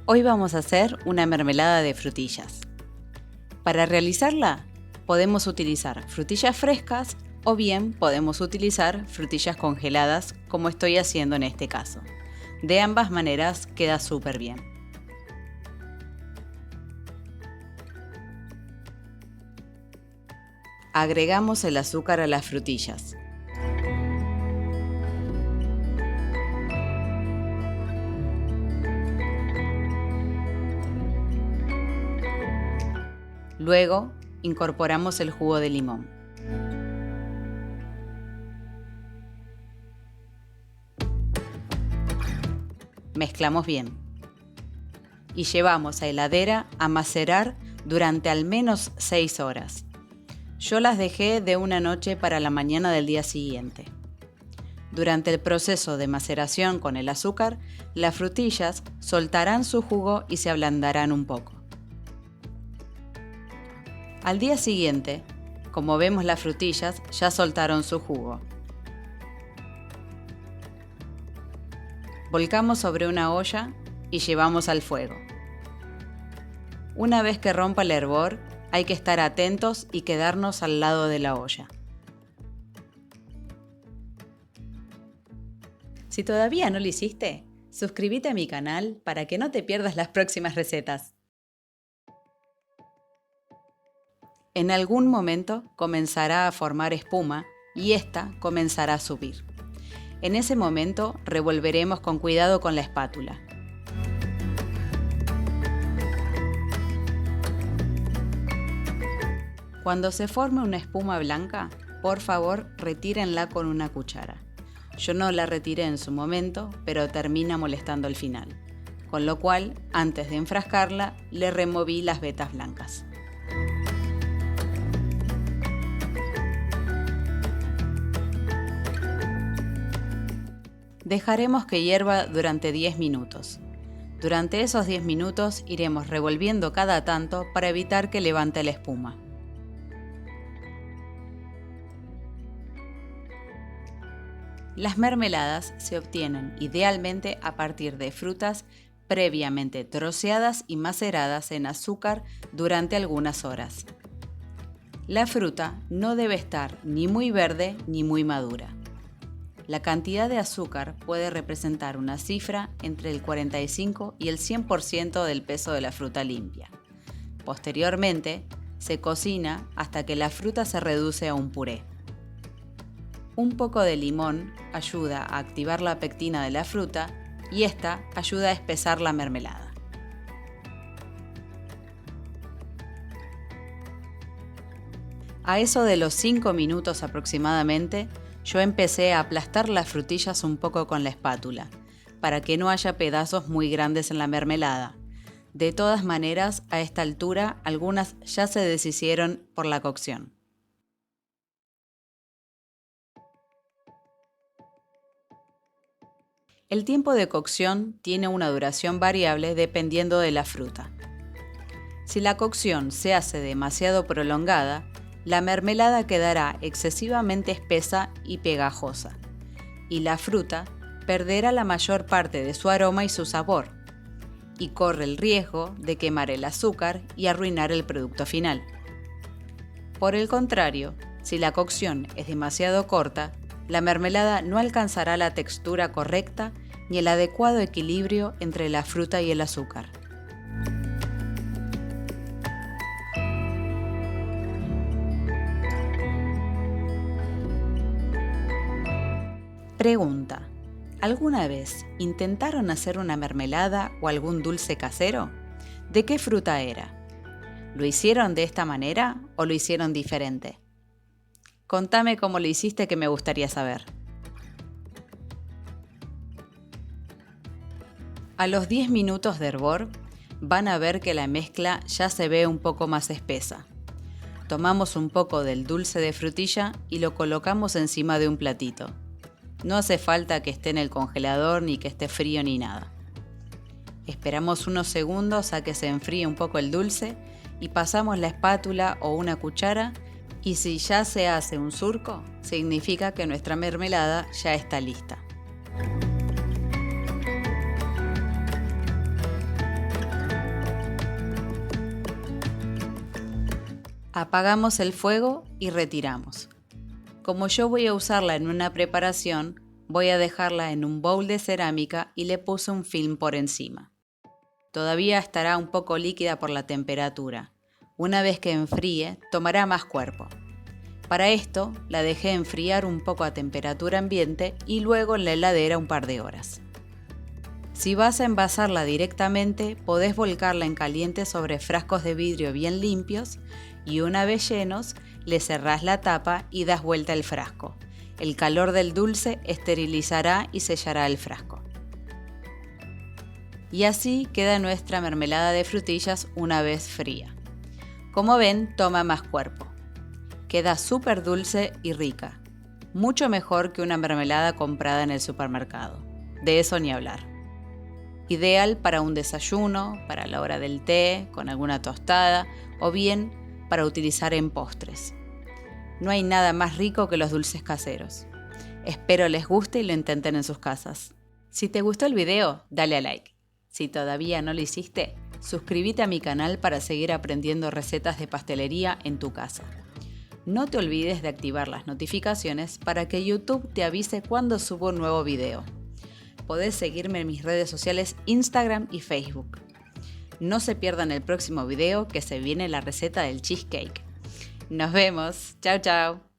Hoy vamos a hacer una mermelada de frutillas. Para realizarla, podemos utilizar frutillas frescas o bien podemos utilizar frutillas congeladas, como estoy haciendo en este caso. De ambas maneras queda súper bien. Agregamos el azúcar a las frutillas. Luego, incorporamos el jugo de limón. Mezclamos bien. Y llevamos a heladera a macerar durante al menos 6 horas. Yo las dejé de una noche para la mañana del día siguiente. Durante el proceso de maceración con el azúcar, las frutillas soltarán su jugo y se ablandarán un poco. Al día siguiente, como vemos, las frutillas ya soltaron su jugo. Volcamos sobre una olla y llevamos al fuego. Una vez que rompa el hervor, hay que estar atentos y quedarnos al lado de la olla. Si todavía no lo hiciste, suscríbete a mi canal para que no te pierdas las próximas recetas. En algún momento comenzará a formar espuma y esta comenzará a subir. En ese momento revolveremos con cuidado con la espátula. Cuando se forme una espuma blanca, por favor retírenla con una cuchara. Yo no la retiré en su momento, pero termina molestando al final. Con lo cual, antes de enfrascarla, le removí las vetas blancas. Dejaremos que hierva durante 10 minutos. Durante esos 10 minutos iremos revolviendo cada tanto para evitar que levante la espuma. Las mermeladas se obtienen idealmente a partir de frutas previamente troceadas y maceradas en azúcar durante algunas horas. La fruta no debe estar ni muy verde ni muy madura. La cantidad de azúcar puede representar una cifra entre el 45 y el 100% del peso de la fruta limpia. Posteriormente, se cocina hasta que la fruta se reduce a un puré. Un poco de limón ayuda a activar la pectina de la fruta y esta ayuda a espesar la mermelada. A eso de los 5 minutos aproximadamente, yo empecé a aplastar las frutillas un poco con la espátula, para que no haya pedazos muy grandes en la mermelada. De todas maneras, a esta altura, algunas ya se deshicieron por la cocción. El tiempo de cocción tiene una duración variable dependiendo de la fruta. Si la cocción se hace demasiado prolongada, la mermelada quedará excesivamente espesa y pegajosa, y la fruta perderá la mayor parte de su aroma y su sabor, y corre el riesgo de quemar el azúcar y arruinar el producto final. Por el contrario, si la cocción es demasiado corta, la mermelada no alcanzará la textura correcta ni el adecuado equilibrio entre la fruta y el azúcar. Pregunta: ¿alguna vez intentaron hacer una mermelada o algún dulce casero? ¿De qué fruta era? ¿Lo hicieron de esta manera o lo hicieron diferente? Contame cómo lo hiciste, que me gustaría saber. A los 10 minutos de hervor, van a ver que la mezcla ya se ve un poco más espesa. Tomamos un poco del dulce de frutilla y lo colocamos encima de un platito. No hace falta que esté en el congelador ni que esté frío ni nada. Esperamos unos segundos a que se enfríe un poco el dulce y pasamos la espátula o una cuchara, y si ya se hace un surco, significa que nuestra mermelada ya está lista. Apagamos el fuego y retiramos. Como yo voy a usarla en una preparación, voy a dejarla en un bowl de cerámica y le puse un film por encima. Todavía estará un poco líquida por la temperatura. Una vez que enfríe, tomará más cuerpo. Para esto, la dejé enfriar un poco a temperatura ambiente y luego en la heladera un par de horas. Si vas a envasarla directamente, podés volcarla en caliente sobre frascos de vidrio bien limpios y una vez llenos, le cerrás la tapa y das vuelta el frasco. El calor del dulce esterilizará y sellará el frasco. Y así queda nuestra mermelada de frutillas una vez fría. Como ven, toma más cuerpo. Queda súper dulce y rica. Mucho mejor que una mermelada comprada en el supermercado. De eso ni hablar. Ideal para un desayuno, para la hora del té, con alguna tostada o bien para utilizar en postres. No hay nada más rico que los dulces caseros. Espero les guste y lo intenten en sus casas. Si te gustó el video, dale a like. Si todavía no lo hiciste, suscríbete a mi canal para seguir aprendiendo recetas de pastelería en tu casa. No te olvides de activar las notificaciones para que YouTube te avise cuando subo un nuevo video. Podés seguirme en mis redes sociales Instagram y Facebook. No se pierdan el próximo video que se viene la receta del cheesecake. Nos vemos. Chao, chao.